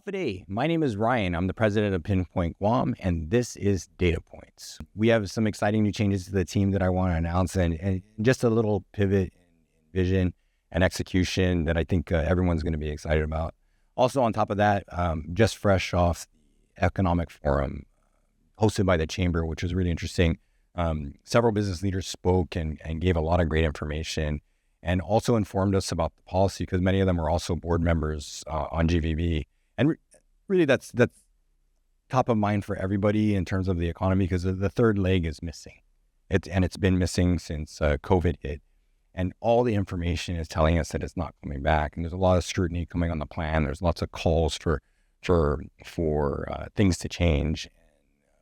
Day. My name is Ryan. I'm the president of Pinpoint Guam, and this is Datapoints. We have some exciting new changes to the team that I want to announce, and just a little pivot in vision and execution that I think everyone's going to be excited about. Also, on top of that, just fresh off the economic forum hosted by the chamber, which was really interesting. Several business leaders spoke and gave a lot of great information, and also informed us about the policy because many of them are also board members on GVB. And really, that's top of mind for everybody in terms of the economy because the third leg is missing. It's been missing since COVID hit. And all the information is telling us that it's not coming back. And there's a lot of scrutiny coming on the plan. There's lots of calls for things to change.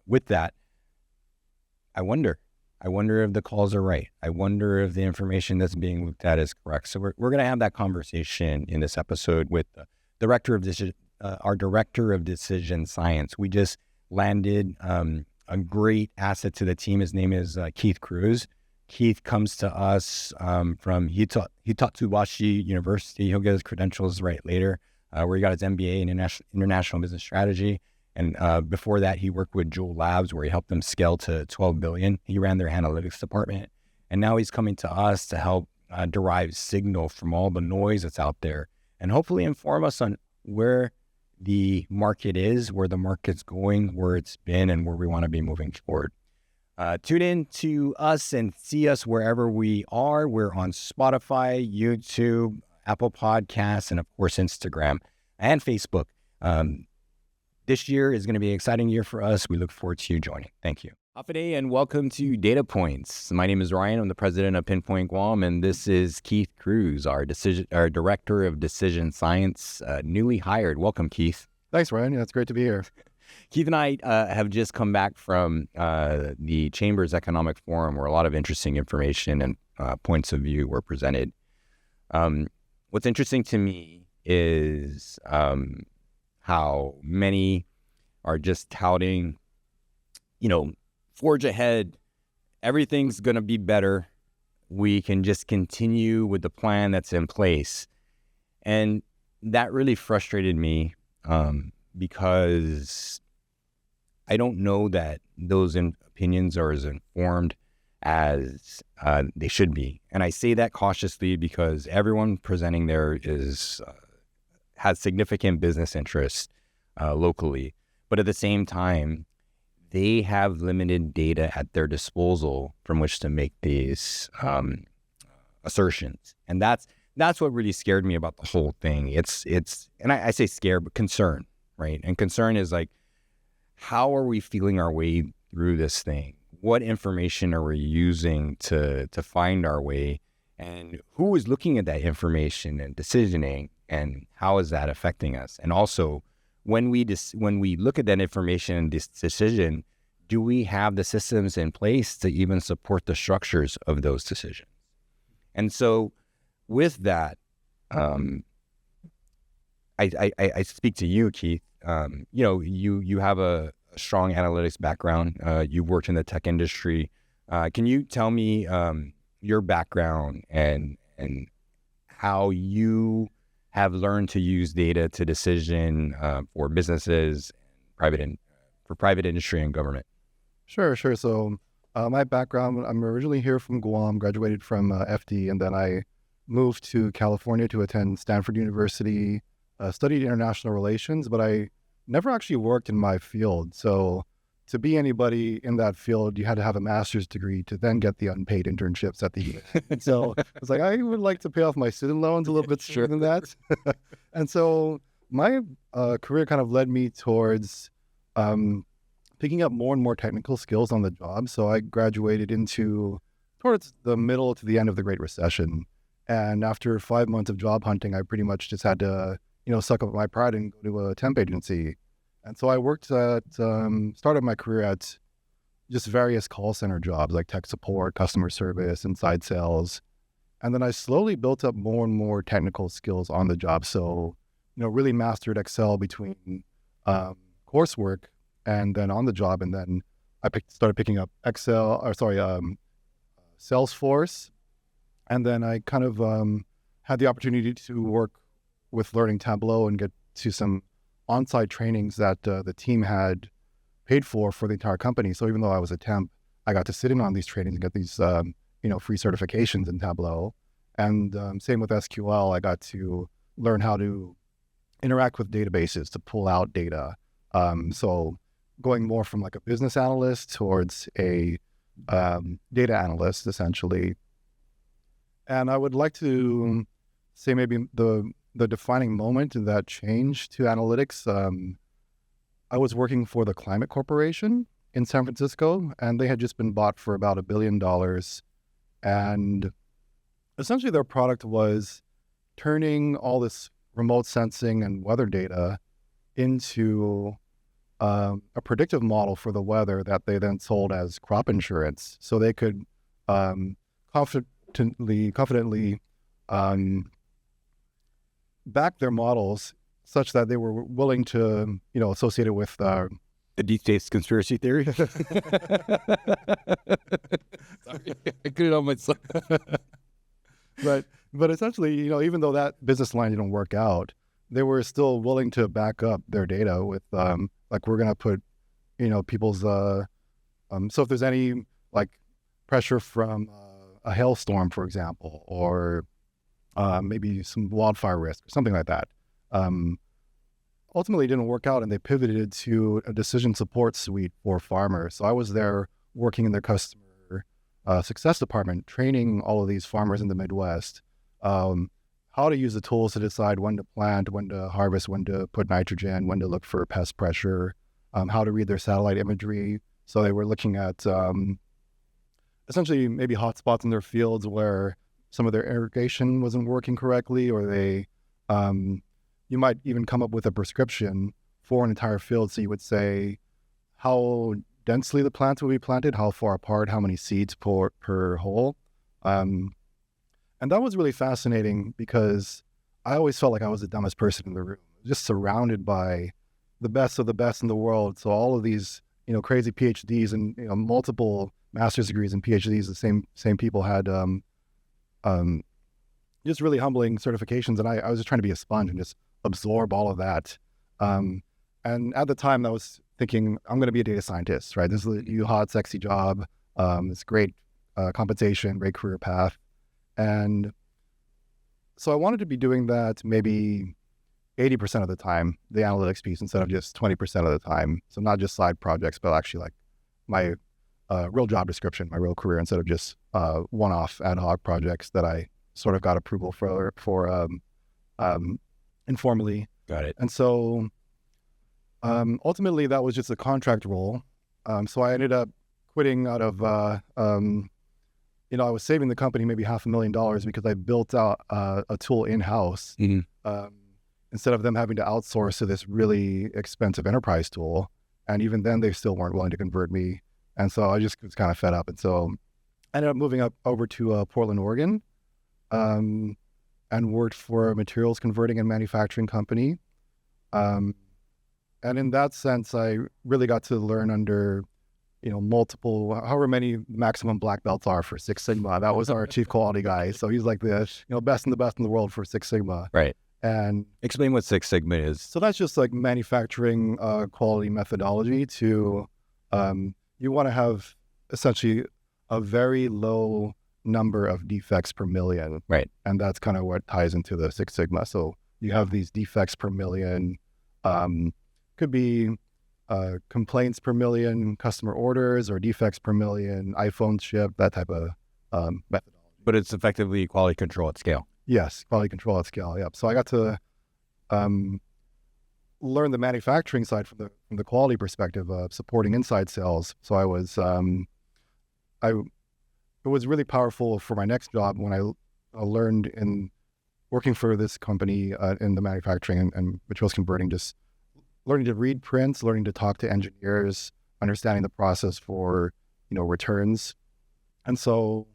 With that, I wonder if the calls are right. I wonder if the information that's being looked at is correct. So we're going to have that conversation in this episode with the our director of decision science. We just landed a great asset to the team. His name is Keith Cruz. Keith comes to us from Hitotsubashi University. He'll get his credentials right later, where he got his MBA in international business strategy. And before that, he worked with Juul Labs, where he helped them scale to 12 billion. He ran their analytics department. And now he's coming to us to help derive signal from all the noise that's out there and hopefully inform us on where the market is, where the market's going, where it's been, and where we want to be moving forward. Tune in to us and see us wherever we are. We're on Spotify, YouTube, Apple Podcasts, and of course, Instagram and Facebook. This year is going to be an exciting year for us. We look forward to you joining. Thank you. Day and welcome to Datapoints. My name is Ryan. I'm the president of Pinpoint Guam, and this is Keith Cruz, our director of decision science, newly hired. Welcome, Keith. Thanks, Ryan. Yeah, it's great to be here. Keith and I have just come back from the Chamber's Economic Forum, where a lot of interesting information and points of view were presented. What's interesting to me is how many are just touting, forge ahead, everything's going to be better. We can just continue with the plan that's in place. And that really frustrated me because I don't know that those opinions are as informed as they should be. And I say that cautiously because everyone presenting there has significant business interests locally. But at the same time, they have limited data at their disposal from which to make these assertions. And that's what really scared me about the whole thing. It's and I say scared, but concern, right? And concern is like, how are we feeling our way through this thing? What information are we using to find our way? And who is looking at that information and decisioning? And how is that affecting us? And also, when we look at that information and this decision, do we have the systems in place to even support the structures of those decisions? And so with that, I speak to you, Keith. You have a strong analytics background. You've worked in the tech industry. Can you tell me your background and how you have learned to use data to decision for businesses, for private industry and government? Sure. So my background, I'm originally here from Guam, graduated from FD, and then I moved to California to attend Stanford University, studied international relations, but I never actually worked in my field. So to be anybody in that field, you had to have a master's degree to then get the unpaid internships at the end. So I was like, I would like to pay off my student loans a little bit sooner than that. And so my career kind of led me towards picking up more and more technical skills on the job. So I graduated towards the middle to the end of the Great Recession. And after 5 months of job hunting, I pretty much just had to, suck up my pride and go to a temp agency. And so I started my career at just various call center jobs like tech support, customer service, inside sales. And then I slowly built up more and more technical skills on the job. So, really mastered Excel between coursework and then on the job. And then I started picking up Salesforce. And then I kind of had the opportunity to work with learning Tableau and get to some on-site trainings that the team had paid for the entire company. So even though I was a temp, I got to sit in on these trainings and get these, free certifications in Tableau. And same with SQL, I got to learn how to interact with databases to pull out data. So going more from like a business analyst towards a data analyst, essentially. And I would like to say maybe the defining moment in that change to analytics. I was working for the Climate Corporation in San Francisco, and they had just been bought for about $1 billion. And essentially their product was turning all this remote sensing and weather data into a predictive model for the weather that they then sold as crop insurance. So they could confidently back their models such that they were willing to, associate it with the deep state's conspiracy theory. Sorry, I could it on myself. But essentially, even though that business line didn't work out, they were still willing to back up their data with, like, we're going to put, people's, so if there's any like pressure from a hailstorm, for example, or maybe some wildfire risk or something like that. Ultimately, it didn't work out, and they pivoted to a decision support suite for farmers. So I was there working in their customer success department, training all of these farmers in the Midwest how to use the tools to decide when to plant, when to harvest, when to put nitrogen, when to look for pest pressure, how to read their satellite imagery. So they were looking at essentially maybe hotspots in their fields where some of their irrigation wasn't working correctly, or they, you might even come up with a prescription for an entire field. So you would say how densely the plants will be planted, how far apart, how many seeds per hole. And that was really fascinating because I always felt like I was the dumbest person in the room, just surrounded by the best of the best in the world. So all of these, crazy PhDs and, multiple master's degrees and PhDs, the same people had just really humbling certifications. And I was just trying to be a sponge and just absorb all of that. And at the time I was thinking, I'm going to be a data scientist, right? This is a new hot, sexy job. It's great compensation, great career path. And so I wanted to be doing that maybe 80% of the time, the analytics piece, instead of just 20% of the time. So not just side projects, but actually like my real job description, my real career, instead of just one-off ad hoc projects that I sort of got approval for informally. Got it. And so ultimately that was just a contract role. So I ended up quitting out of, I was saving the company maybe $500,000 because I built out a tool in-house instead of them having to outsource to this really expensive enterprise tool. And even then they still weren't willing to convert me. And so I just was kind of fed up. And so I ended up moving over to Portland, Oregon, and worked for a materials converting and manufacturing company. And in that sense, I really got to learn under, multiple, however many maximum black belts are for Six Sigma. That was our chief quality guy. So he's like the, best in the world for Six Sigma. Right. And explain what Six Sigma is. So that's just like manufacturing quality methodology to, you want to have essentially a very low number of defects per million. Right. And that's kind of what ties into the Six Sigma. So you have these defects per million, could be complaints per million, customer orders, or defects per million, iPhones shipped, that type of methodology. But it's effectively quality control at scale. Yes, quality control at scale. Yep. So I got to learn the manufacturing side from the quality perspective of supporting inside sales. So I was, it was really powerful for my next job when I learned in working for this company in the manufacturing and materials converting, just learning to read prints, learning to talk to engineers, understanding the process for, returns. And so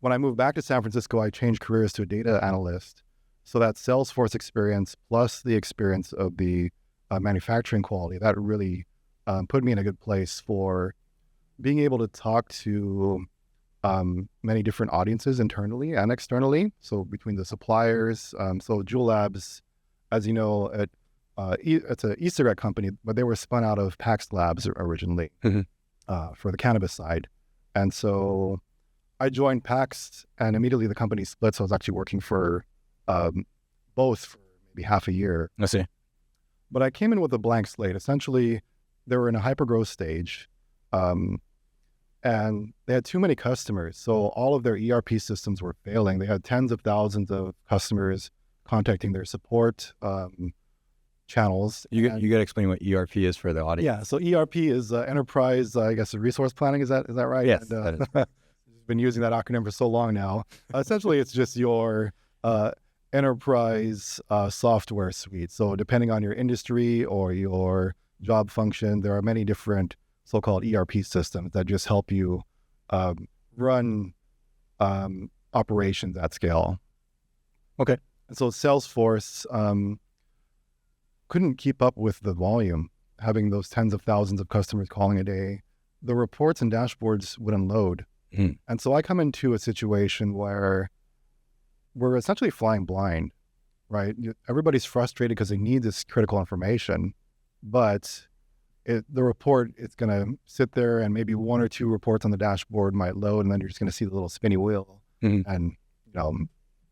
when I moved back to San Francisco, I changed careers to a data analyst. So that Salesforce experience plus the experience of the manufacturing quality, that really put me in a good place for being able to talk to many different audiences internally and externally. So between the suppliers, so Juul Labs, as you know, it's an e-cigarette company, but they were spun out of Pax Labs originally for the cannabis side. And so I joined Pax, and immediately the company split. So I was actually working for both for maybe half a year. I see. But I came in with a blank slate. Essentially, they were in a hypergrowth stage, and they had too many customers. So all of their ERP systems were failing. They had tens of thousands of customers contacting their support channels. You got to explain what ERP is for the audience. Yeah, so ERP is enterprise, I guess, resource planning. Is that right? Yes, And, that is. been using that acronym for so long now. Essentially, it's just your enterprise software suite. So depending on your industry or your job function, there are many different so-called ERP systems that just help you run operations at scale. Okay. And so Salesforce couldn't keep up with the volume, having those tens of thousands of customers calling a day. The reports and dashboards wouldn't load. And so I come into a situation where we're essentially flying blind, right? Everybody's frustrated because they need this critical information, but the report, it's going to sit there and maybe one or two reports on the dashboard might load, and then you're just going to see the little spinny wheel and,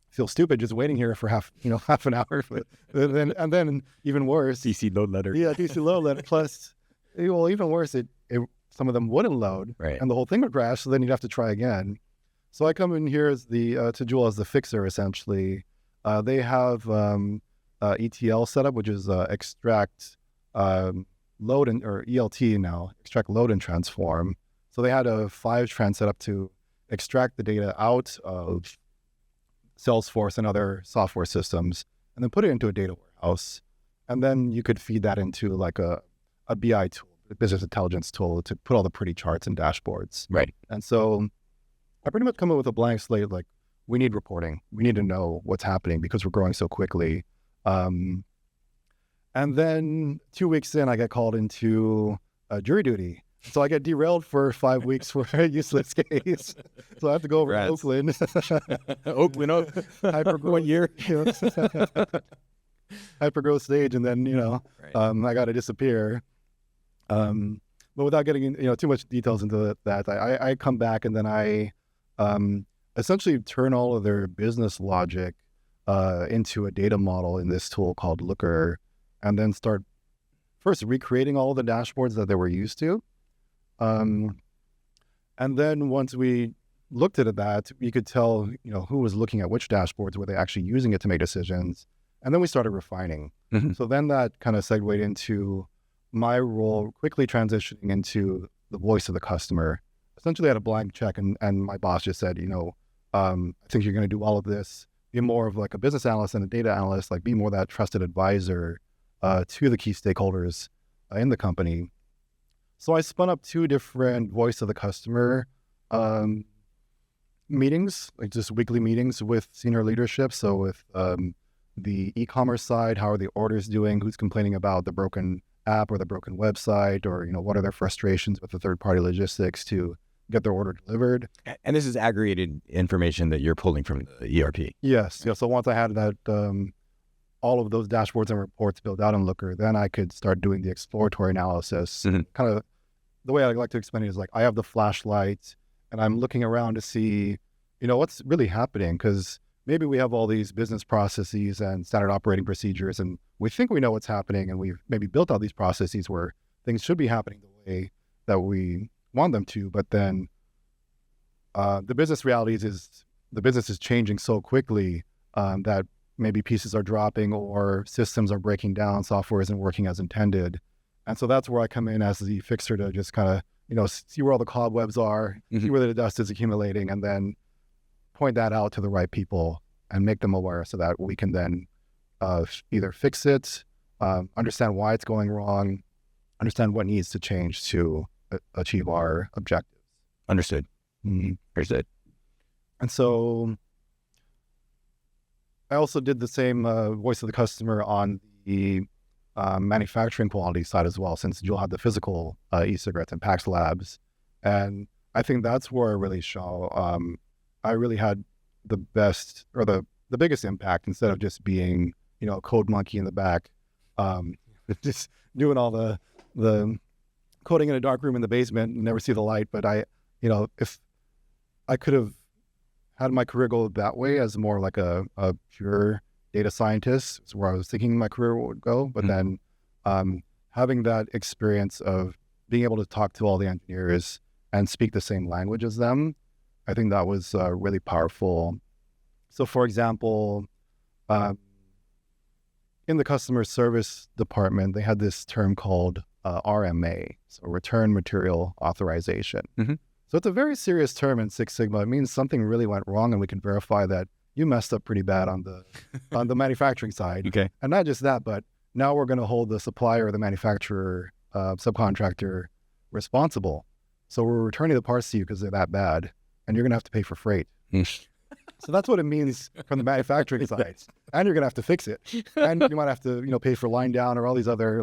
feel stupid just waiting here for half an hour. And then even worse, DC load letter. Yeah, DC load letter. Plus, even worse, some of them wouldn't load, right, and the whole thing would crash. So then you'd have to try again. So I come in here as to Juul as the fixer, essentially. They have ETL setup, which is extract, load, or ELT now, extract, load, and transform. So they had a 5-trend setup to extract the data out of Salesforce and other software systems, and then put it into a data warehouse. And then you could feed that into like a BI tool, a business intelligence tool, to put all the pretty charts and dashboards. Right. And so I pretty much come up with a blank slate, like, we need reporting. We need to know what's happening because we're growing so quickly. And then 2 weeks in, I get called into jury duty. So I get derailed for 5 weeks for a useless case. So I have to go over to Oakland. Oakland, hypergrowth, what year? Hypergrowth stage, and then I got to disappear. But without getting in, too much details into that, I come back, and then I essentially turn all of their business logic into a data model in this tool called Looker, and then start first recreating all of the dashboards that they were used to. And then once we looked at that, you could tell, who was looking at which dashboards, were they actually using it to make decisions? And then we started refining. So then that kind of segued into my role, quickly transitioning into the voice of the customer. Essentially, I had a blank check, and my boss just said, I think you're going to do all of this. Be more of like a business analyst and a data analyst, like be more that trusted advisor to the key stakeholders in the company. So I spun up 2 different voice of the customer meetings, like just weekly meetings with senior leadership. So with the e-commerce side, how are the orders doing? Who's complaining about the broken app or the broken website, or what are their frustrations with the third-party logistics to get their order delivered? And this is aggregated information that you're pulling from the ERP. Yes. Yeah. So once I had that, all of those dashboards and reports built out in Looker, then I could start doing the exploratory analysis. Kind of the way I like to explain it is like, I have the flashlight and I'm looking around to see, what's really happening, because maybe we have all these business processes and standard operating procedures, and we think we know what's happening, and we've maybe built out these processes where things should be happening the way that we want them to. But then the business realities is the business is changing so quickly that maybe pieces are dropping or systems are breaking down, software isn't working as intended. And so that's where I come in as the fixer to just kind of, see where all the cobwebs are, see where the dust is accumulating, and then point that out to the right people and make them aware so that we can then either fix it, understand why it's going wrong, understand what needs to change to achieve our objectives. Understood. Understood. And so I also did the same voice of the customer on the manufacturing quality side as well, since Juul had the physical e-cigarettes and Pax Labs. And I think that's where I really show I really had the best, or the biggest impact, instead of just being, a code monkey in the back. just doing all the coding in a dark room in the basement and never see the light. But if I could have had my career go that way as more like a pure data scientist, is where I was thinking my career would go. But then having that experience of being able to talk to all the engineers and speak the same language as them, I think that was really powerful. So for example, in the customer service department, they had this term called RMA, so Return Material Authorization. So it's a very serious term in Six Sigma. It means something really went wrong and we can verify that you messed up pretty bad on the manufacturing side. Okay. And not just that, but now we're going to hold the supplier or the manufacturer, subcontractor responsible. So we're returning the parts to you because they're that bad, and you're going to have to pay for freight. So that's what it means from the manufacturing side. And you're going to have to fix it. And you might have to, pay for line down or all these other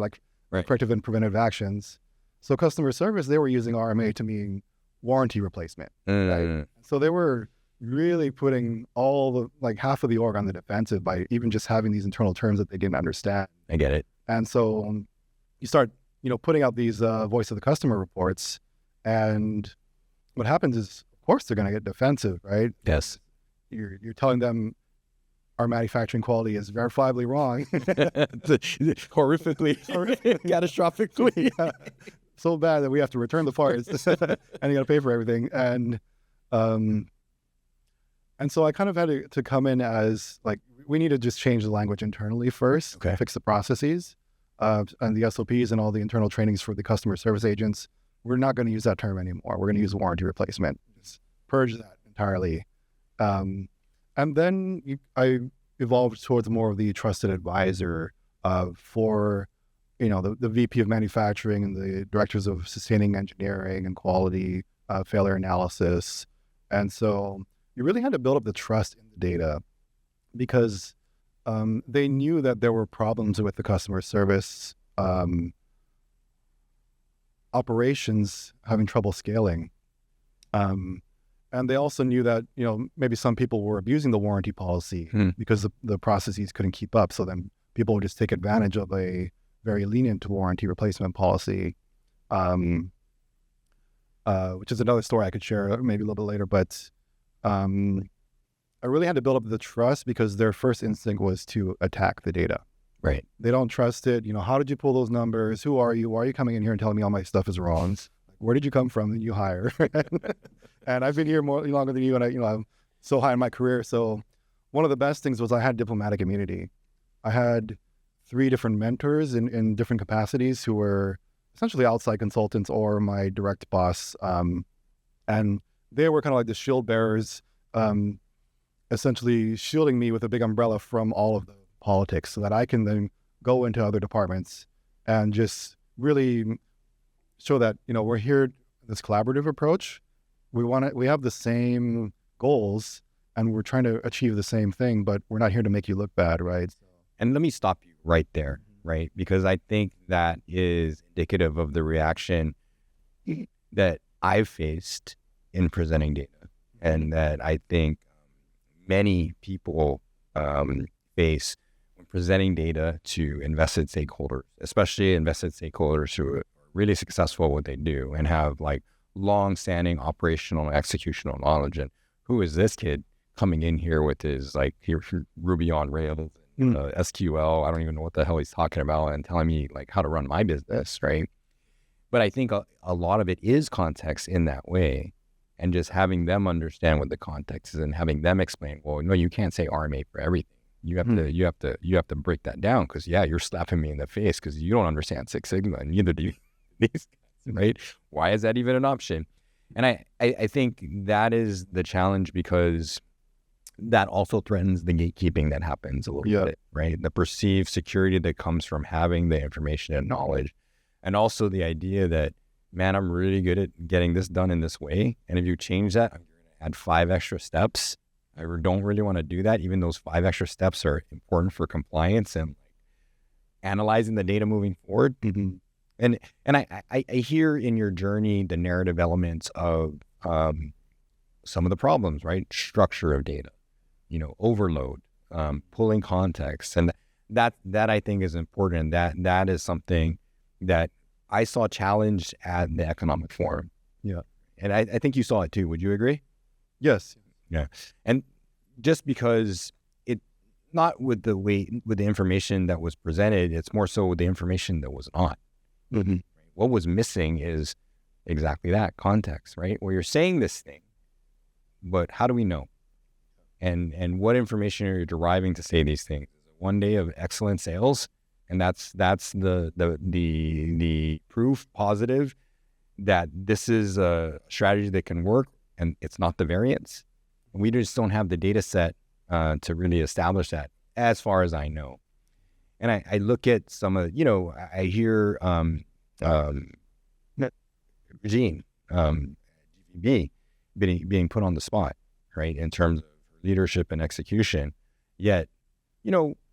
corrective and preventive actions. So customer service, they were using RMA to mean warranty replacement. Right? So they were really putting all the, half of the org on the defensive by even just having these internal terms that they didn't understand. I get it. And so you start, putting out these voice of the customer reports, and what happens is, of course, they're going to get defensive, right? Yes. You're telling them our manufacturing quality is verifiably wrong. Horrifically, catastrophically. Yeah. So bad that we have to return the parts and you got to pay for everything. And so I kind of had to come in as we need to just change the language internally first, fix the processes and the SOPs and all the internal trainings for the customer service agents. We're not going to use that term anymore. We're going to use warranty replacement. Just purge that entirely. And then I evolved towards more of the trusted advisor for, the VP of manufacturing and the directors of sustaining engineering and quality, failure analysis. And so you really had to build up the trust in the data because they knew that there were problems with the customer service operations having trouble scaling. And they also knew that, maybe some people were abusing the warranty policy because the processes couldn't keep up. So then people would just take advantage of a very lenient warranty replacement policy, which is another story I could share maybe a little bit later. But I really had to build up the trust because their first instinct was to attack the data. Right. They don't trust it. How did you pull those numbers? Who are you? Why are you coming in here and telling me all my stuff is wrong? Where did you come from that you hire? And I've been here longer than you, and I'm so high in my career. So one of the best things was I had diplomatic immunity. I had 3 different mentors in different capacities who were essentially outside consultants or my direct boss. And they were kind of like the shield bearers, essentially shielding me with a big umbrella from all of the politics so that I can then go into other departments and just really show that, we're here, this collaborative approach. We have the same goals and we're trying to achieve the same thing, but we're not here to make you look bad, right? And let me stop you right there, right? Because I think that is indicative of the reaction that I've faced in presenting data, and that I think many people face when presenting data to invested stakeholders, especially invested stakeholders who are really successful at what they do and have long-standing operational and executional knowledge. And who is this kid coming in here with his Ruby on Rails, SQL? I don't even know what the hell he's talking about, and telling me how to run my business, right? But I think a lot of it is context in that way, and just having them understand what the context is and having them explain, well, no, you can't say RMA for everything. You have to break that down because you're slapping me in the face because you don't understand Six Sigma, and neither do you. These guys, right? Why is that even an option? And I think that is the challenge, because that also threatens the gatekeeping that happens a little bit, right? The perceived security that comes from having the information and knowledge, and also the idea that, man, I'm really good at getting this done in this way, and if you change that, I'm going to add 5 extra steps. I don't really want to do that, even those 5 extra steps are important for compliance and analyzing the data moving forward. And I hear in your journey the narrative elements of some of the problems, right? Structure of data, overload, pulling context, and that I think is important. That is something that I saw challenged at the economic forum. Yeah. And I think you saw it too. Would you agree? Yes. Yeah. And just because it, not with the information that was presented, it's more so with the information that was not. Mm-hmm. What was missing is exactly that context, right? Where you're saying this thing, but how do we know? And what information are you deriving to say these things? One day of excellent sales, and that's the proof positive that this is a strategy that can work, and it's not the variance. We just don't have the data set to really establish that, as far as I know. And I look at some of, I hear Regine, GVB, being put on the spot, right, in terms of leadership and execution. Yet,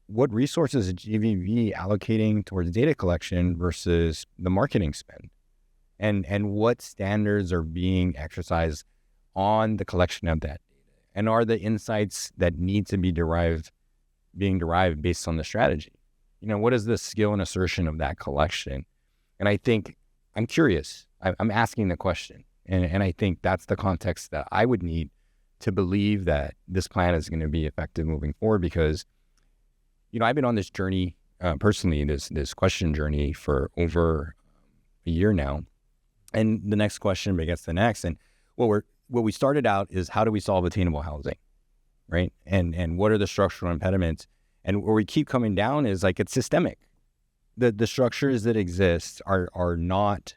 what resources is GVB allocating towards data collection versus the marketing spend? And what standards are being exercised on the collection of that data? And are the insights that need to be being derived based on the strategy? What is the skill and assertion of that collection? And I think, I'm curious, I'm asking the question. And I think that's the context that I would need to believe that this plan is going to be effective moving forward, because, I've been on this journey, personally, this question journey for over a year now. And the next question begets the next. And what we started out is, how do we solve attainable housing, right? And what are the structural impediments? And where we keep coming down is like, it's systemic. The structures that exist are not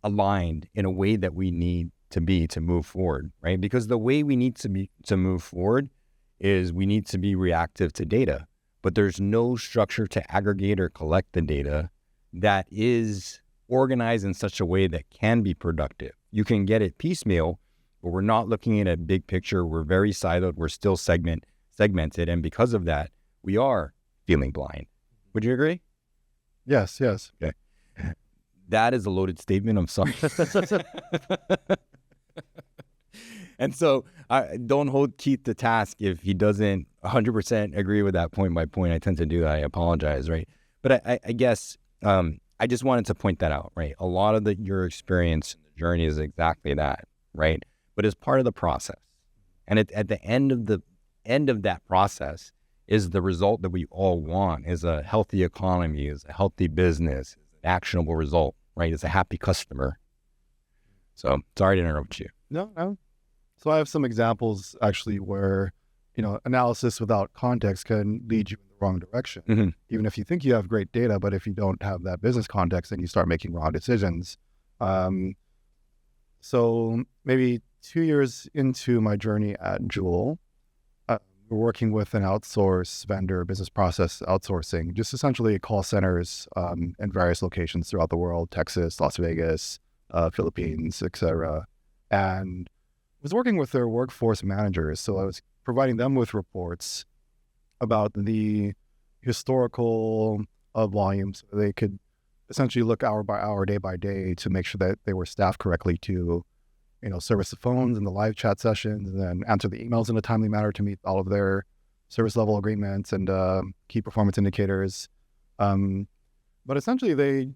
aligned in a way that we need to move forward, right? Because the way we need to move forward is we need to be reactive to data, but there's no structure to aggregate or collect the data that is organized in such a way that can be productive. You can get it piecemeal, but we're not looking at a big picture. We're very siloed. We're still segmented. And because of that, we are feeling blind. Would you agree? Yes. Okay. That is a loaded statement. I'm sorry. And so don't hold Keith to task if he doesn't 100% agree with that point by point. I tend to do that. I apologize, right? But I guess I just wanted to point that out, right? A lot of your experience in the journey is exactly that, right? But as part of the process. And at the end of that process is the result that we all want, is a healthy economy, is a healthy business, is an actionable result, right? Is a happy customer. So sorry to interrupt you. No. So I have some examples actually where, analysis without context can lead you in the wrong direction. Mm-hmm. Even if you think you have great data, but if you don't have that business context, then you start making wrong decisions. So maybe 2 years into my journey at Juul, we're working with an outsource vendor, business process outsourcing, just essentially call centers in various locations throughout the world, Texas, Las Vegas, Philippines, etc. And was working with their workforce managers. So I was providing them with reports about the historical volumes. So they could essentially look hour by hour, day by day to make sure that they were staffed correctly to, service the phones and the live chat sessions, and then answer the emails in a timely manner to meet all of their service level agreements and key performance indicators. But essentially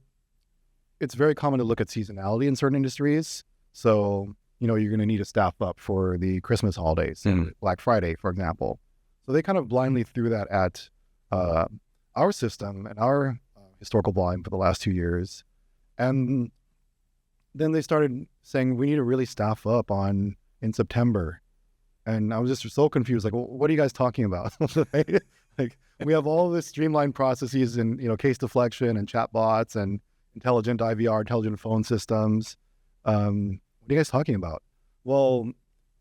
it's very common to look at seasonality in certain industries. So, you're going to need to staff up for the Christmas holidays, Black Friday, for example. So they kind of blindly threw that at our system and our historical volume for the last 2 years. And then they started saying, we need to really staff up in September. And I was just so confused, like, well, what are you guys talking about? Like, we have all this streamlined processes and, case deflection and chatbots and intelligent IVR, intelligent phone systems. What are you guys talking about? Well,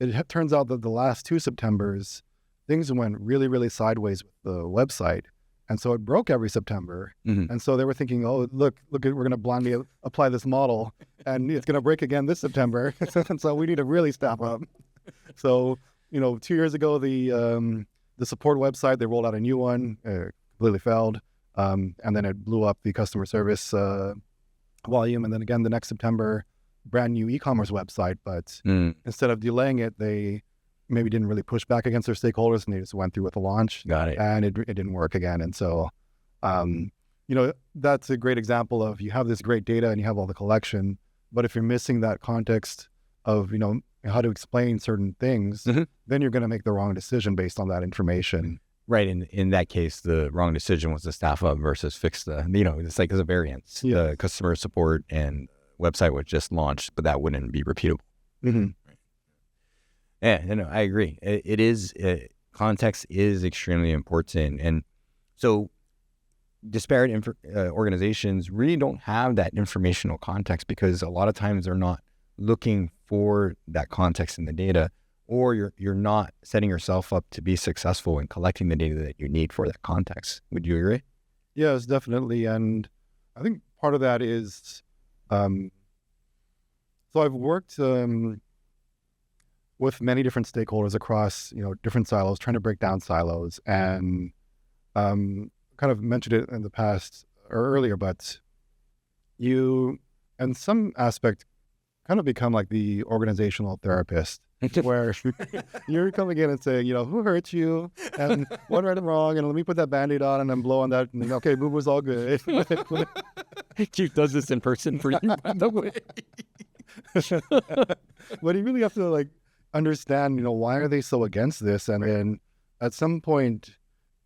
it turns out that the last 2 Septembers, things went really, really sideways with the website. And so it broke every September. Mm-hmm. And so they were thinking, oh, look, we're going to blindly apply this model and it's going to break again this September. And so we need to really staff up. So, 2 years ago, the support website, they rolled out a new one, completely failed. And then it blew up the customer service volume. And then again, the next September, brand new e-commerce website. But instead of delaying it, they maybe didn't really push back against their stakeholders, and they just went through with the launch. Got it. And it didn't work again. And so, that's a great example of, you have this great data and you have all the collection, but if you're missing that context of, how to explain certain things, then you're going to make the wrong decision based on that information. Right. In that case, the wrong decision was to staff up versus fix it's like as a variance. Yeah. The customer support and website was just launched, but that wouldn't be repeatable. Mm-hmm. Yeah, I agree. It is, context is extremely important. And so disparate organizations really don't have that informational context, because a lot of times they're not looking for that context in the data, or you're not setting yourself up to be successful in collecting the data that you need for that context. Would you agree? Yes, definitely. And I think part of that is, so I've worked with many different stakeholders across, different silos, trying to break down silos, and kind of mentioned it in the past or earlier, but you, in some aspect, kind of become like the organizational therapist, where you're coming in and saying, who hurt you and what right and wrong, and let me put that Band-Aid on and then blow on that, and okay, boo-boo's all good. Keith does this in person for you, by the way. But you really have to understand, why are they so against this? And then at some point,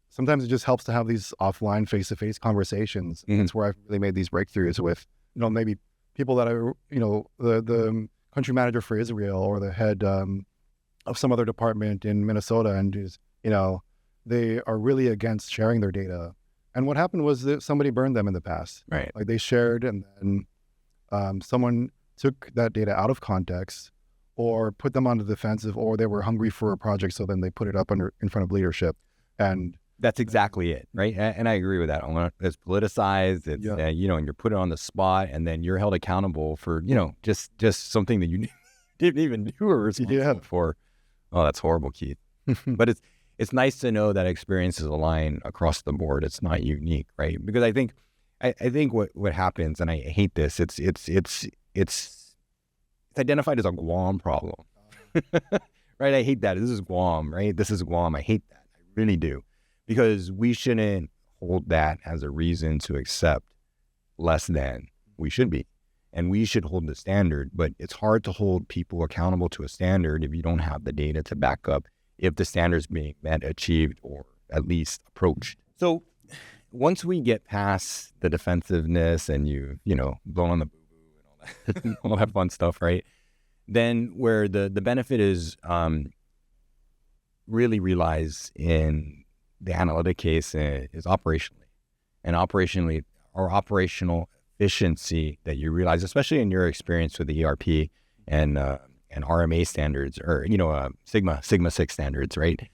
sometimes it just helps to have these offline face-to-face conversations. Mm-hmm. That's where I've really made these breakthroughs with, maybe people that are, the country manager for Israel, or the head of some other department in Minnesota, and just, they are really against sharing their data. And what happened was that somebody burned them in the past. Right. Like they shared, and then someone took that data out of context, or put them on the defensive, or they were hungry for a project, so then they put it up in front of leadership. And that's exactly it, right? And I agree with that. It's politicized, it's, and you're put on the spot, and then you're held accountable for, just something that you didn't even do or responsible for. Oh, that's horrible, Keith. But it's nice to know that experiences align across the board. It's not unique, right? Because I think what happens, and I hate this, it's identified as a Guam problem, right? I hate that. This is Guam, right? This is Guam. I hate that. I really do. Because we shouldn't hold that as a reason to accept less than we should be. And we should hold the standard, but it's hard to hold people accountable to a standard if you don't have the data to back up if the standard's being met, achieved, or at least approached. So once we get past the defensiveness and blow on the boo-boo and all that fun stuff, right? Then where the benefit is really relies in the analytic case is operationally. And operational efficiency that you realize, especially in your experience with the ERP and RMA standards, or Sigma 6 standards, right?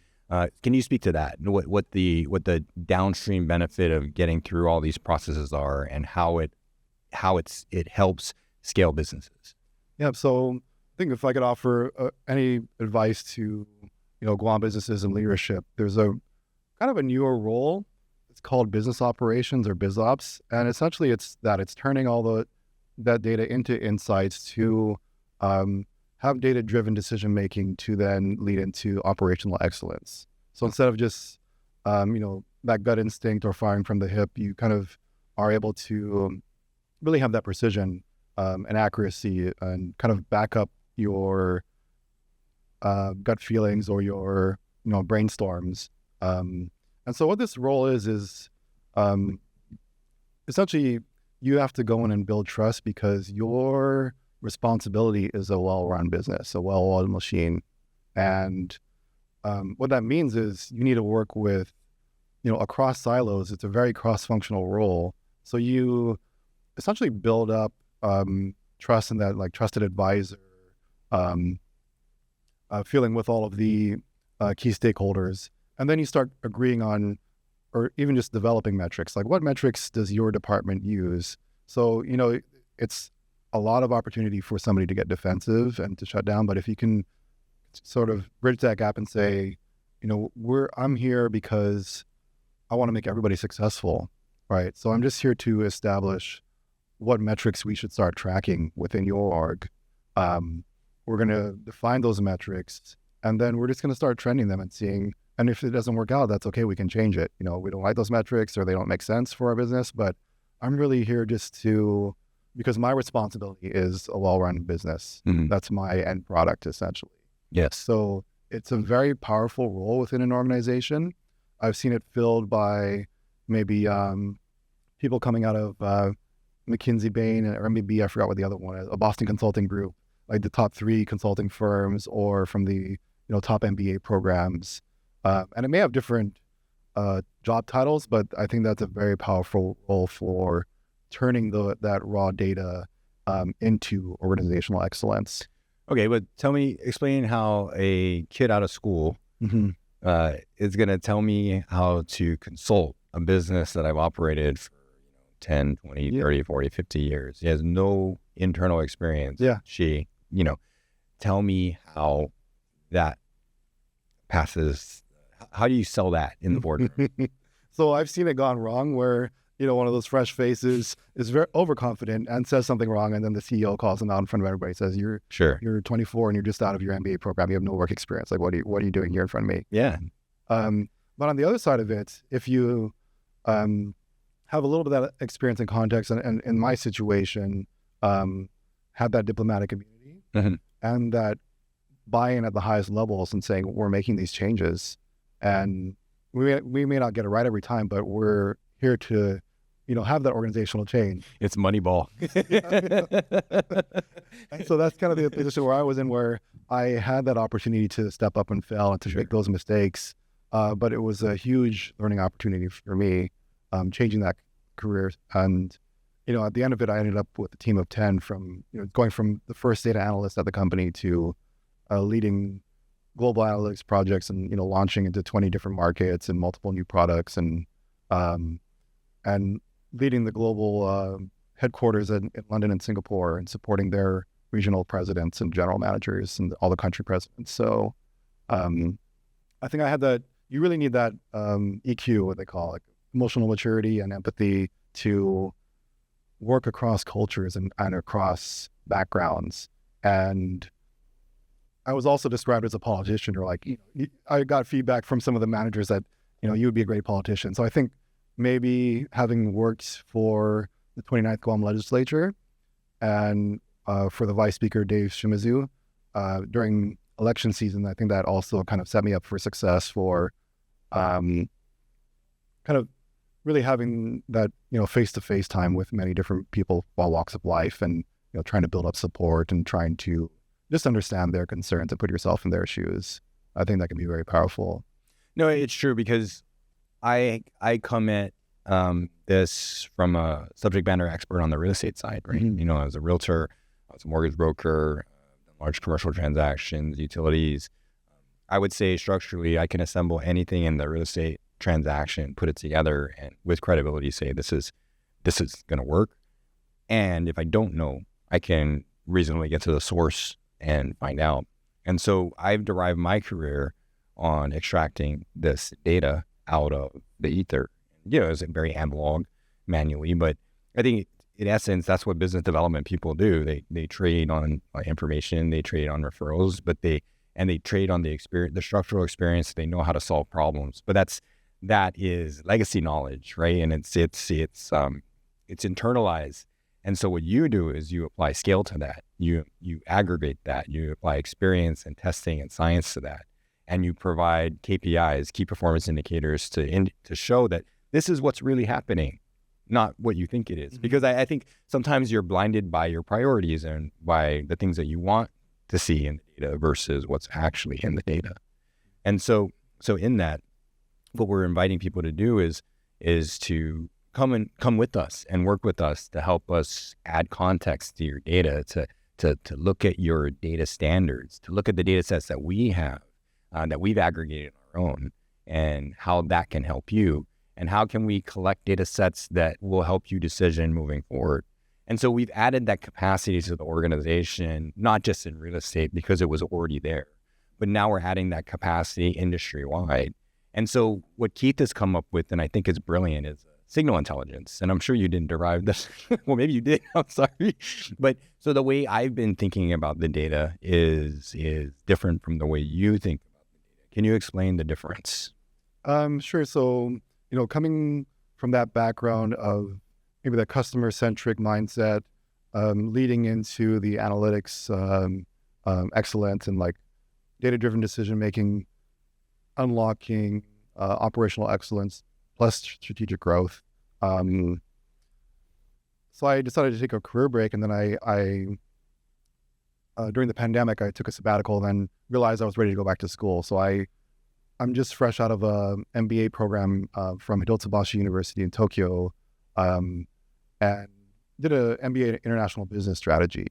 Can you speak to that? What the downstream benefit of getting through all these processes are, and how it helps scale businesses? Yeah. So I think if I could offer any advice to Guam businesses and leadership, there's a kind of a newer role. It's called business operations, or BizOps, and essentially it's turning all that data into insights to have data-driven decision making to then lead into operational excellence. So instead of just that gut instinct or firing from the hip, you kind of are able to really have that precision and accuracy, and kind of back up your gut feelings or your brainstorms. And so what this role is essentially you have to go in and build trust, because your responsibility is a well-run business, a well-oiled machine. And what that means is you need to work with, across silos. It's a very cross-functional role. So you essentially build up trust in that trusted advisor feeling with all of the key stakeholders. And then you start agreeing on, or even just developing metrics. Like, what metrics does your department use? So, it's a lot of opportunity for somebody to get defensive and to shut down. But if you can sort of bridge that gap and say, I'm here because I want to make everybody successful, right? So I'm just here to establish what metrics we should start tracking within your org. We're going to define those metrics, And then we're just going to start trending them and seeing, and if it doesn't work out, that's okay. We can change it. You know, we don't like those metrics or they don't make sense for our business, but I'm really here just to, because my responsibility is a well-run business. That's my end product, essentially. Yes. So it's a very powerful role within an organization. I've seen it filled by maybe people coming out of McKinsey, Bain, or maybe I forgot what the other one is, a Boston Consulting Group, like the top 3 consulting firms, or from the top MBA programs. And it may have different job titles, but I think that's a very powerful role for turning that raw data into organizational excellence. Okay, but explain how a kid out of school is going to tell me how to consult a business that I've operated for 10, 20, 30, 40, 50 years. He has no internal experience. Yeah. Tell me how that passes. How do you sell that in the boardroom? So I've seen it gone wrong where, one of those fresh faces is very overconfident and says something wrong, and then the CEO calls him out in front of everybody, says, you're 24 and you're just out of your MBA program. You have no work experience. Like, what are you doing here in front of me? Yeah. But on the other side of it, if you have a little bit of that experience and context, and in my situation, have that diplomatic immunity and that buy-in at the highest levels and saying, we're making these changes, and we may not get it right every time, but we're here to have that organizational change. It's Moneyball. So that's kind of the position where I was in, where I had that opportunity to step up and fail and to make those mistakes. But it was a huge learning opportunity for me, changing that career. And, at the end of it, I ended up with a team of 10 from, going from the first data analyst at the company to leading global analytics projects and, launching into 20 different markets and multiple new products, and leading the global headquarters in London and Singapore, and supporting their regional presidents and general managers and all the country presidents. So I think I had that. You really need that EQ, what they call it, emotional maturity and empathy, to work across cultures and across backgrounds. And I was also described as a politician, or I got feedback from some of the managers that, you would be a great politician. So I think maybe having worked for the 29th Guam legislature and for the Vice Speaker, Dave Shimizu, during election season, I think that also kind of set me up for success for kind of really having that, face-to-face time with many different people, all walks of life, and, trying to build up support and trying to just understand their concerns and put yourself in their shoes. I think that can be very powerful. No, it's true, because I come at this from a subject matter expert on the real estate side, right? I was a realtor, I was a mortgage broker, large commercial transactions, utilities. I would say structurally, I can assemble anything in the real estate transaction, put it together, and with credibility say this is going to work. And if I don't know, I can reasonably get to the source and find out. And so I've derived my career on extracting this data out of the ether. It's very analog, manually, but I think in essence, that's what business development people do. They trade on information, they trade on referrals, but they trade on the experience, the structural experience. They know how to solve problems, but that is legacy knowledge, right? And it's internalized. And so what you do is you apply scale to that. You aggregate that. You apply experience and testing and science to that, and you provide KPIs, key performance indicators, to show that this is what's really happening, not what you think it is. Because I think sometimes you're blinded by your priorities and by the things that you want to see in the data versus what's actually in the data. And so in that, what we're inviting people to do is to come with us and work with us to help us add context to your data, to look at your data standards, to look at the data sets that we have, that we've aggregated on our own, and how that can help you. And how can we collect data sets that will help you decision moving forward? And so we've added that capacity to the organization, not just in real estate because it was already there, but now we're adding that capacity industry-wide. And so what Keith has come up with, and I think is brilliant, is signal intelligence. And I'm sure you didn't derive this. Well, maybe you did. I'm sorry. But so the way I've been thinking about the data is different from the way you think about the data. Can you explain the difference? Sure. So, coming from that background of maybe that customer-centric mindset, leading into the analytics excellence and like data-driven decision-making, unlocking operational excellence plus strategic growth. So I decided to take a career break, and then I during the pandemic, I took a sabbatical and then realized I was ready to go back to school. So I'm just fresh out of a MBA program from Hitotsubashi University in Tokyo, and did a MBA in International Business Strategy.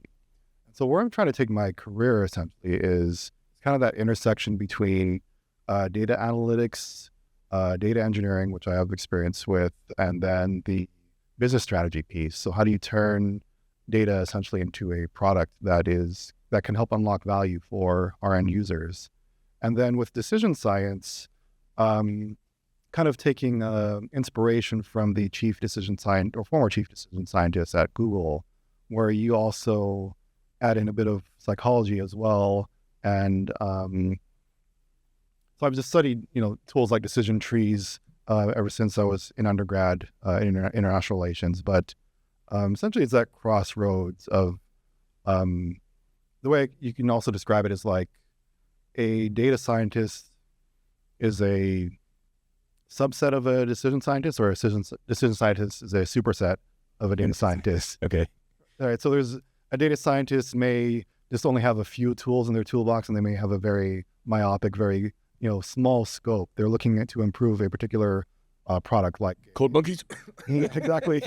So where I'm trying to take my career essentially is kind of that intersection between data analytics, data engineering, which I have experience with, and then the business strategy piece. So how do you turn data essentially into a product that can help unlock value for our end users? And then with decision science, kind of taking inspiration from the chief decision scientist or former chief decision scientist at Google, where you also add in a bit of psychology as well. And so I've just studied, tools like decision trees ever since I was in undergrad in international relations. But essentially, it's that crossroads of the way you can also describe it is like a data scientist is a subset of a decision scientist, or a decision scientist is a superset of a data scientist. Okay. All right. So there's a data scientist may just only have a few tools in their toolbox, and they may have a very myopic, very small scope. They're looking to improve a particular product, like Code monkeys. Exactly.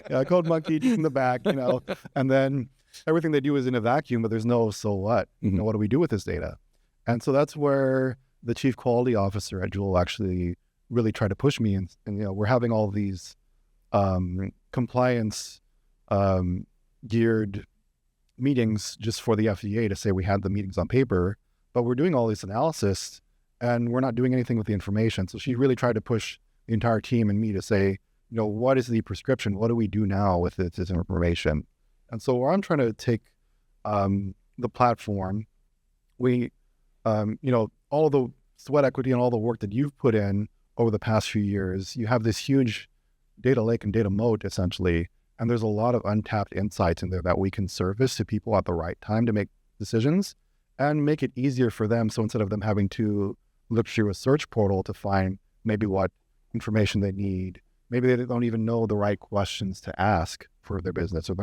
Yeah, code monkey in the back, and then everything they do is in a vacuum, but there's no so what. Mm-hmm. What do we do with this data? And so that's where the chief quality officer at Juul actually really tried to push me. And we're having all these compliance geared meetings just for the FDA to say we had the meetings on paper, but we're doing all this analysis and we're not doing anything with the information. So she really tried to push the entire team and me to say, what is the prescription? What do we do now with this information? And so where I'm trying to take the platform, we, all the sweat equity and all the work that you've put in over the past few years, you have this huge data lake and data moat essentially. And there's a lot of untapped insights in there that we can surface to people at the right time to make decisions and make it easier for them. So instead of them having to look through a search portal to find maybe what information they need, maybe they don't even know the right questions to ask for their business, or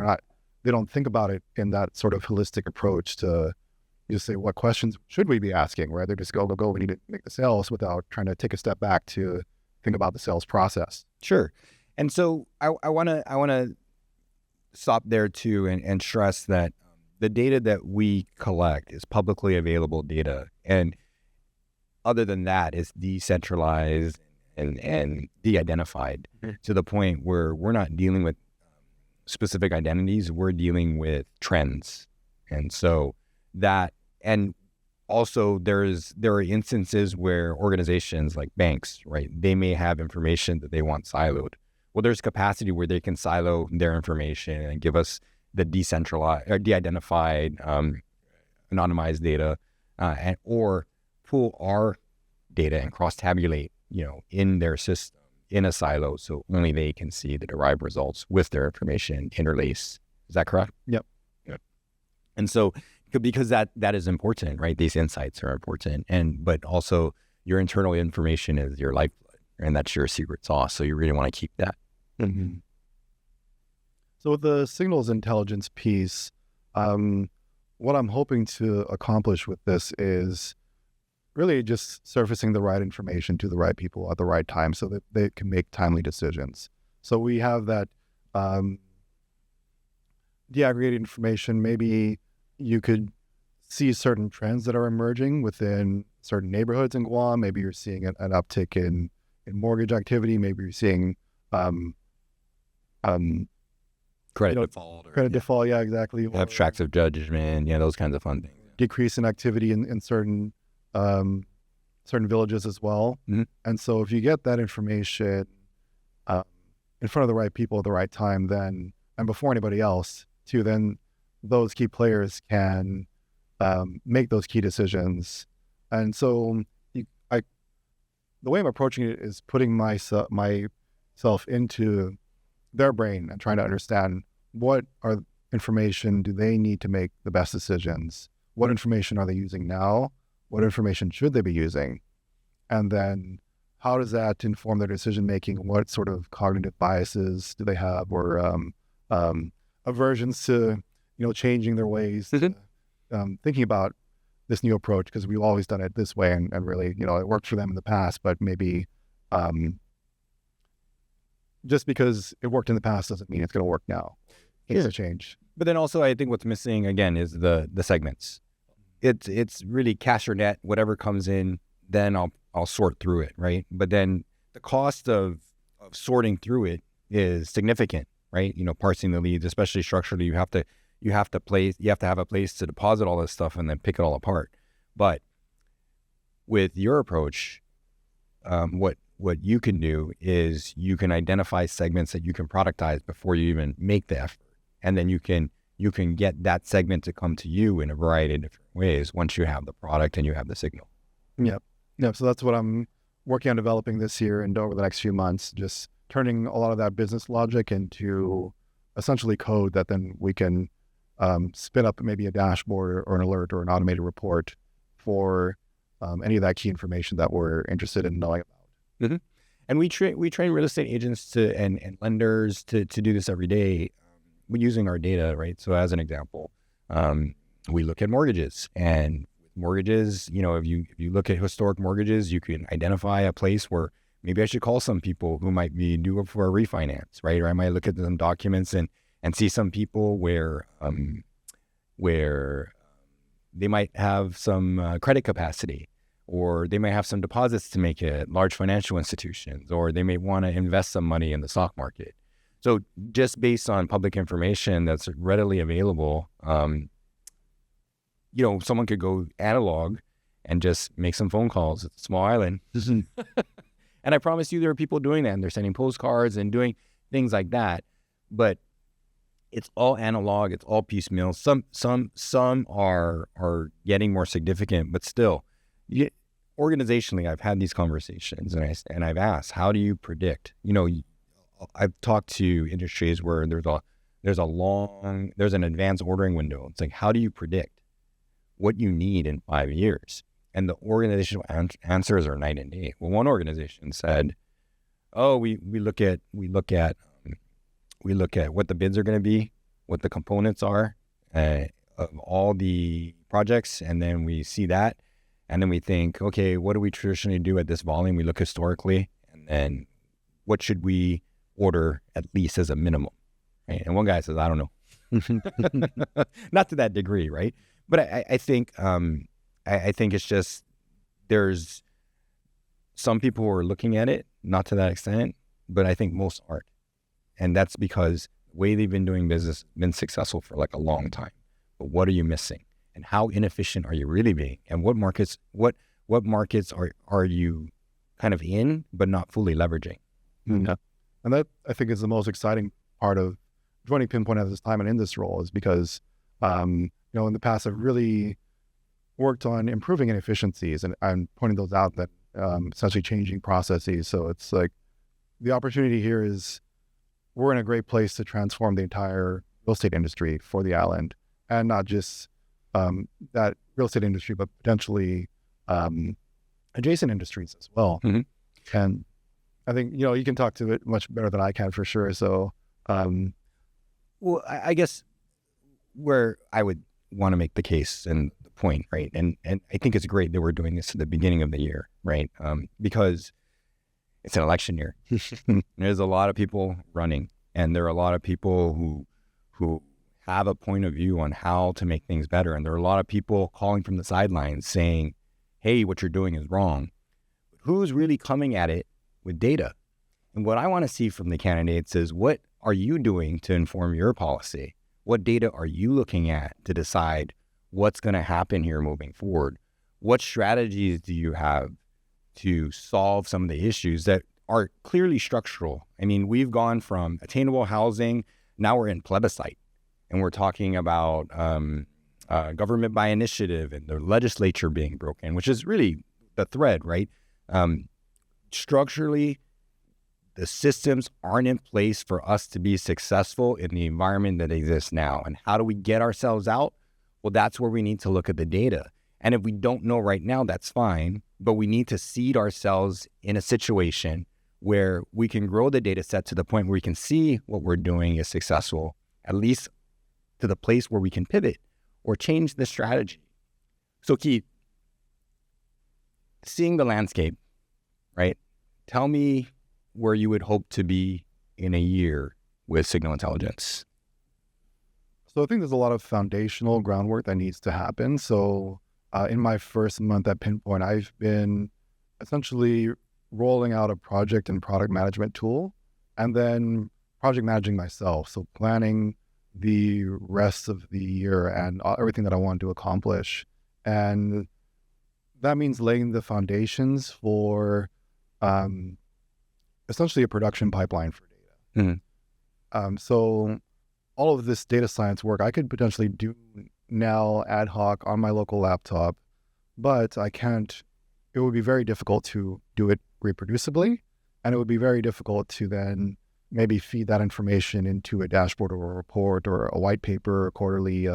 they don't think about it in that sort of holistic approach to just say, what questions should we be asking? Rather just go, we need to make the sales without trying to take a step back to think about the sales process. Sure. And so I want to stop there too and stress that the data that we collect is publicly available data. And other than that, it's decentralized and de-identified to the point where we're not dealing with specific identities, we're dealing with trends. And so that, and also there are instances where organizations like banks, right, they may have information that they want siloed. Well, there's capacity where they can silo their information and give us the decentralized or de-identified anonymized data or pull our data and cross-tabulate, in their system in a silo, so only they can see the derived results with their information interlaced. Is that correct? Yep. And so because that is important, right? These insights are important, but also your internal information is your lifeblood, and that's your secret sauce. So you really want to keep that. Mm-hmm. So with the signals intelligence piece, what I'm hoping to accomplish with this is really just surfacing the right information to the right people at the right time so that they can make timely decisions. So we have that de-aggregated information. Maybe you could see certain trends that are emerging within certain neighborhoods in Guam. Maybe you're seeing an uptick in mortgage activity. Maybe you're seeing credit default. Default, yeah, exactly. Abstracts of judgment, those kinds of fun things. Decrease in activity in certain villages as well. Mm-hmm. And so if you get that information, in front of the right people at the right time, then and before anybody else, too, then those key players can make those key decisions. And so the way I'm approaching it is putting myself into their brain and trying to understand what information do they need to make the best decisions? What information are they using now? What information should they be using? And then how does that inform their decision making? What sort of cognitive biases do they have, or aversions to changing their ways, thinking about this new approach, because we've always done it this way, and really, it worked for them in the past, but maybe just because it worked in the past doesn't mean it's going to work now. Things have changed. But then also, I think what's missing again is the segments. It's really cast your net, whatever comes in, then I'll sort through it, right? But then the cost of sorting through it is significant, right? Parsing the leads, especially structurally, you have to have a place to deposit all this stuff and then pick it all apart. But with your approach, what you can do is you can identify segments that you can productize before you even make the effort, and then you can get that segment to come to you in a variety of different ways once you have the product and you have the signal. Yep. So that's what I'm working on developing this year and over the next few months, just turning a lot of that business logic into essentially code that then we can spin up maybe a dashboard or an alert or an automated report for any of that key information that we're interested in knowing about. Mm-hmm. And we train real estate agents and lenders to do this every day using our data, right? So as an example, we look at mortgages, and mortgages, if you look at historic mortgages, you can identify a place where maybe I should call some people who might be due for a refinance, right? Or I might look at some documents and see some people where they might have some credit capacity, or they may have some deposits to make at large financial institutions, or they may want to invest some money in the stock market. So just based on public information that's readily available, someone could go analog and just make some phone calls. It's a small island. And I promise you there are people doing that, and they're sending postcards and doing things like that. But it's all analog. It's all piecemeal. Some are getting more significant, but still, organizationally, I've had these conversations, and I've asked, how do you predict? I've talked to industries where there's an advanced ordering window. It's like, how do you predict what you need in 5 years? And the organizational answers are night and day. Well, one organization said, "Oh, we look at what the bids are going to be, what the components are of all the projects, and then we see that, and then we think, okay, what do we traditionally do at this volume? We look historically, and then what should we order at least as a minimum?" Right? And one guy says, "I don't know," not to that degree, right? But I think it's just there's some people who are looking at it, not to that extent, but I think most aren't. And that's because the way they've been doing business has been successful for like a long time. But what are you missing? And how inefficient are you really being? And what markets are you kind of in, but not fully leveraging? Mm-hmm. And that, I think, is the most exciting part of joining Pinpoint at this time and in this role, is because, in the past, I've really worked on improving inefficiencies and pointing those out, that essentially changing processes. So it's like the opportunity here is we're in a great place to transform the entire real estate industry for the island, and not just that real estate industry, but potentially adjacent industries as well. Mm-hmm. And I think, you can talk to it much better than I can, for sure. So, well, I guess where I would want to make the case and the point, right? And I think it's great that we're doing this at the beginning of the year, right? Because it's an election year. There's a lot of people running, and there are a lot of people who have a point of view on how to make things better. And there are a lot of people calling from the sidelines saying, hey, what you're doing is wrong. Who's really coming at it with data? And what I want to see from the candidates is, what are you doing to inform your policy? What data are you looking at to decide what's going to happen here moving forward? What strategies do you have to solve some of the issues that are clearly structural. I mean, we've gone from attainable housing, now we're in plebiscite, and we're talking about government by initiative and the legislature being broken, which is really the thread, right? Structurally, the systems aren't in place for us to be successful in the environment that exists now. And how do we get ourselves out? Well, that's where we need to look at the data. And if we don't know right now, that's fine, but we need to seed ourselves in a situation where we can grow the data set to the point where we can see what we're doing is successful, at least to the place where we can pivot or change the strategy. So Keith, seeing the landscape, right? Tell me where you would hope to be in a year with signal intelligence. So I think there's a lot of foundational groundwork that needs to happen. So in my first month at Pinpoint, I've been essentially rolling out a project and product management tool, and then project managing myself. So planning the rest of the year and everything that I want to accomplish. And that means laying the foundations for essentially a production pipeline for data. So all of this data science work I could potentially do now ad hoc on my local laptop, but I can't, it would be very difficult to do it reproducibly, and it would be very difficult to then maybe feed that information into a dashboard or a report or a white paper or quarterly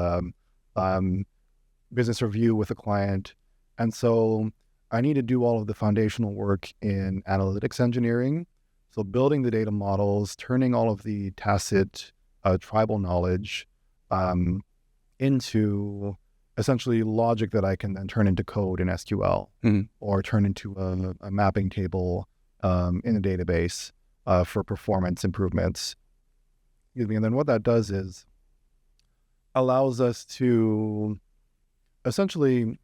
business review with a client. And so I need to do all of the foundational work in analytics engineering. So building the data models, turning all of the tacit tribal knowledge into essentially logic that I can then turn into code in SQL or turn into a mapping table in a database for performance improvements. And then what that does is allows us to essentially,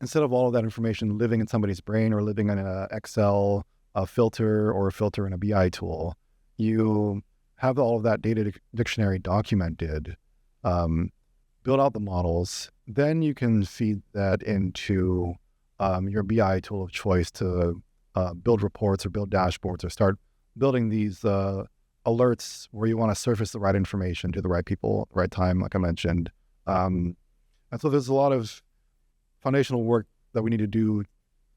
instead of all of that information living in somebody's brain or living in an Excel filter or a filter in a BI tool, you have all of that data dictionary documented, build out the models, then you can feed that into your BI tool of choice to build reports or build dashboards or start building these alerts where you want to surface the right information to the right people at the right time, like I mentioned. And so there's a lot of foundational work that we need to do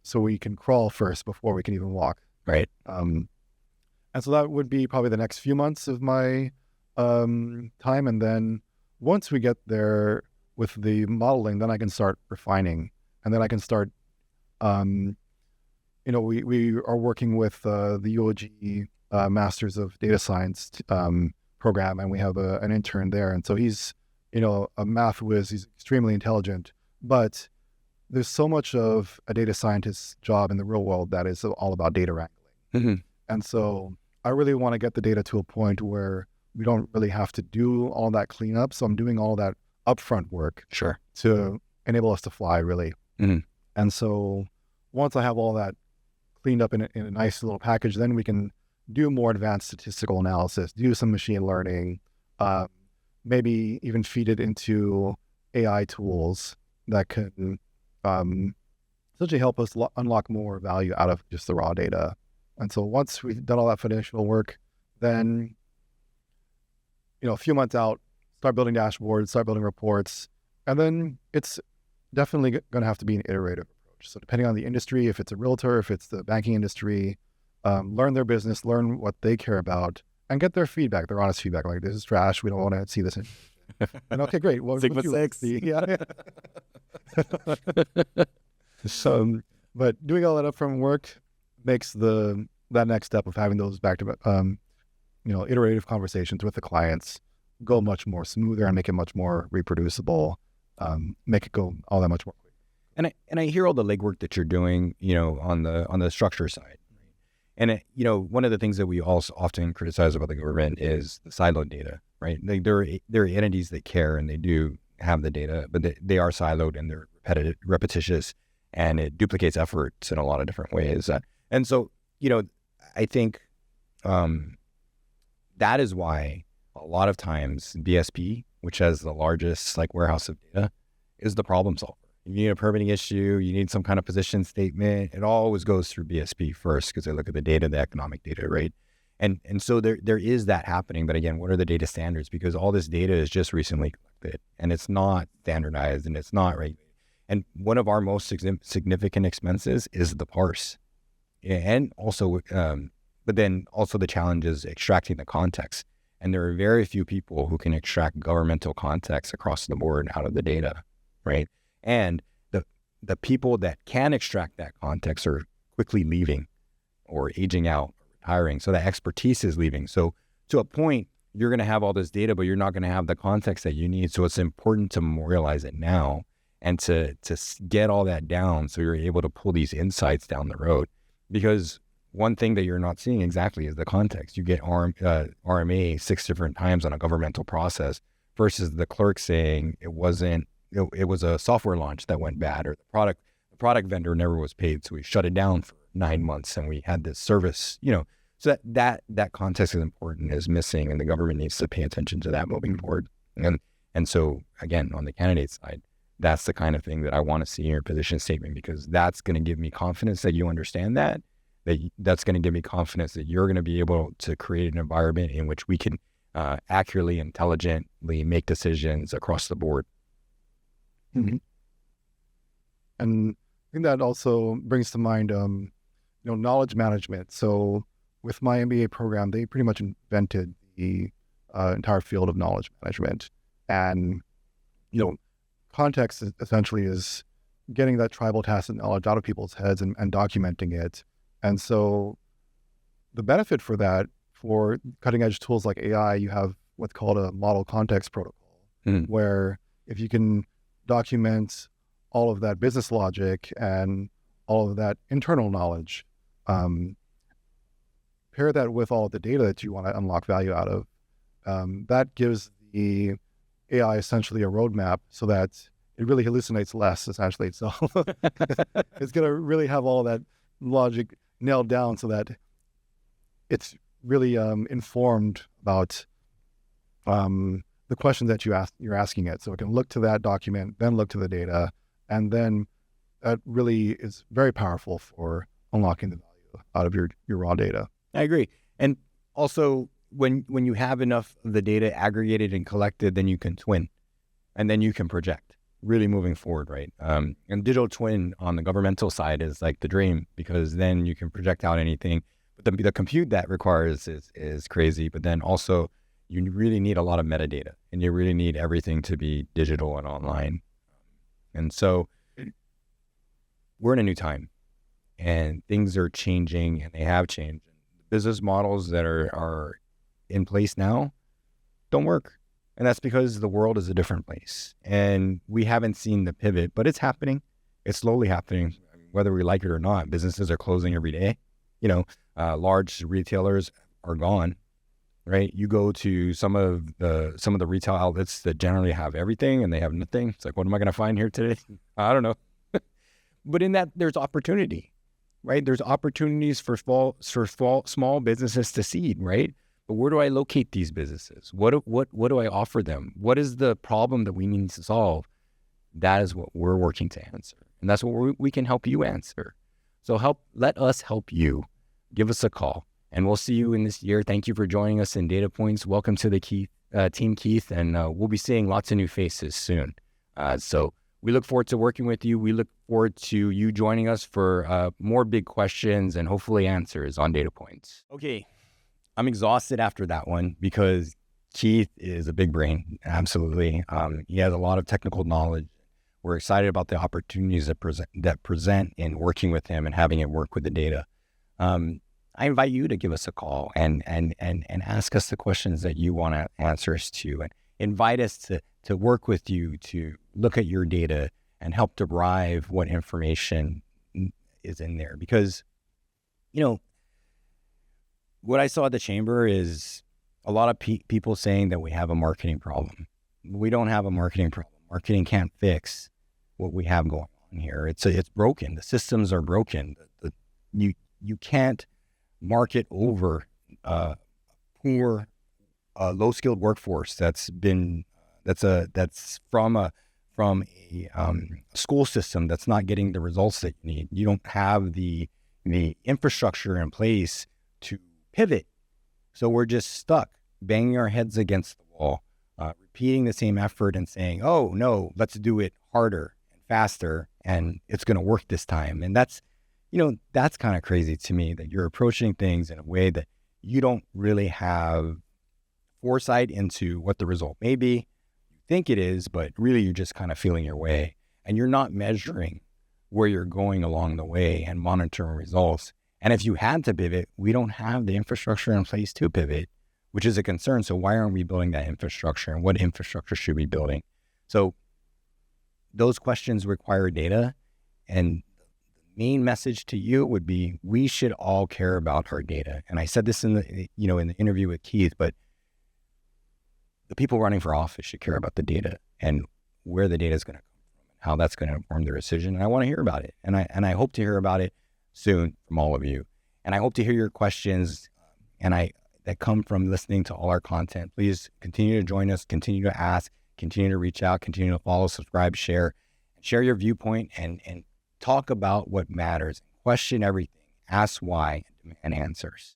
so we can crawl first before we can even walk. Right. And so that would be probably the next few months of my time. And then once we get there with the modeling, then I can start refining. And then I can start, we are working with the UOG Masters of Data Science program, and we have an intern there. And so he's, a math whiz. He's extremely intelligent, but there's so much of a data scientist's job in the real world that is all about data wrangling. And so I really want to get the data to a point where we don't really have to do all that cleanup. So I'm doing all that upfront work to enable us to fly, really. And so once I have all that cleaned up in a nice little package, then we can do more advanced statistical analysis, do some machine learning, maybe even feed it into AI tools that can essentially help us unlock more value out of just the raw data. And so once we've done all that foundational work, then, a few months out, start building dashboards, start building reports, and then it's definitely going to have to be an iterative approach. So depending on the industry, if it's a realtor, if it's the banking industry, learn their business, learn what they care about, and get their feedback, their honest feedback. Like, this is trash. We don't want to see this. And okay, great. Sigma 6. Yeah. So, but doing all that upfront work makes that next step of having those back-to-back, iterative conversations with the clients go much more smoother and make it much more reproducible, make it go all that much more quick. And I hear all the legwork that you're doing, on the structure side. And one of the things that we also often criticize about the government is the siloed data, right? Like there are entities that care and they do have the data, but they are siloed and they're repetitious, and it duplicates efforts in a lot of different ways. And so, I think that is why a lot of times BSP, which has the largest warehouse of data, is the problem solver. you need a permitting issue, you need some kind of position statement, it always goes through BSP first because they look at the data, the economic data, right? And so there is that happening. But again, what are the data standards? Because all this data is just recently collected and it's not standardized and it's not regulated. And one of our most significant expenses is the parse. And also, but then also the challenge is extracting the context. And there are very few people who can extract governmental context across the board out of the data, right? And the people that can extract that context are quickly leaving or aging out, hiring. So that expertise is leaving. So to a point, you're going to have all this data, but you're not going to have the context that you need. So it's important to memorialize it now and to get all that down so you're able to pull these insights down the road. Because one thing that you're not seeing exactly is the context. You get RMA 6 different times on a governmental process versus the clerk saying it was a software launch that went bad, or the product vendor never was paid, so we shut it down for 9 months and we had this service, so that context is important, is missing, and the government needs to pay attention to that moving forward. And so again, on the candidate side, that's the kind of thing that I want to see in your position statement, because that's going to give me confidence that you understand that's going to give me confidence that you're going to be able to create an environment in which we can accurately, intelligently make decisions across the board. Mm-hmm. And I think that also brings to mind, knowledge management. So with my MBA program, they pretty much invented the entire field of knowledge management. And, context essentially is getting that tribal tacit knowledge out of people's heads and documenting it. And so the benefit for that, for cutting edge tools like AI, you have what's called a model context protocol, where if you can document all of that business logic and all of that internal knowledge, pair that with all of the data that you want to unlock value out of, that gives the AI essentially a roadmap so that it really hallucinates less, essentially. So it's going to really have all that logic nailed down so that it's really informed about the questions that you're asking it. So it can look to that document, then look to the data, and then that really is very powerful for unlocking the value out of your raw data. I agree. And also, when you have enough of the data aggregated and collected, then you can twin, and then you can project, really moving forward, right? And digital twin on the governmental side is like the dream, because then you can project out anything. But the compute that requires is crazy. But then also, you really need a lot of metadata, and you really need everything to be digital and online. And so we're in a new time, and things are changing, and they have changed. Business models that are in place now don't work. And that's because the world is a different place. And we haven't seen the pivot, but it's happening. It's slowly happening, whether we like it or not. Businesses are closing every day. Large retailers are gone, right? You go to some of the retail outlets that generally have everything and they have nothing. It's like, what am I going to find here today? I don't know. But in that, there's opportunity, right? There's opportunities for small businesses to seed, right? But where do I locate these businesses? What do I offer them? What is the problem that we need to solve? That is what we're working to answer. And that's what we can help you answer. So let us help you. Give us a call, and we'll see you in this year. Thank you for joining us in Datapoints. Welcome to the Team Keith, and we'll be seeing lots of new faces soon. So we look forward to working with you. We look forward to you joining us for more big questions and hopefully answers on Datapoints. Okay, I'm exhausted after that one because Keith is a big brain. Absolutely. He has a lot of technical knowledge. We're excited about the opportunities that present in working with him and having it work with the data. I invite you to give us a call and ask us the questions that you want answers to, and invite us to work with you to look at your data and help derive what information is in there. Because, what I saw at the chamber is a lot of people saying that we have a marketing problem. We don't have a marketing problem. Marketing can't fix what we have going on here. It's broken. The systems are broken. You can't market over poor, low-skilled workforce that's from from a school system that's not getting the results that you need. You don't have the infrastructure in place to pivot. So we're just stuck, banging our heads against the wall, repeating the same effort and saying, oh, no, let's do it harder and faster, and it's going to work this time. And that's kind of crazy to me, that you're approaching things in a way that you don't really have foresight into what the result may be. You think it is, but really you're just kind of feeling your way, and you're not measuring where you're going along the way and monitoring results. And if you had to pivot, we don't have the infrastructure in place to pivot, which is a concern. So why aren't we building that infrastructure, and what infrastructure should we be building? So those questions require data. And the main message to you would be, we should all care about our data. And I said this in the interview with Keith, but the people running for office should care about the data and where the data is going to come from, and how that's going to inform their decision. And I want to hear about it. And I hope to hear about it soon from all of you. And I hope to hear your questions that come from listening to all our content. Please continue to join us, continue to ask, continue to reach out, continue to follow, subscribe, share your viewpoint, and talk about what matters. Question everything, ask why, and demand answers.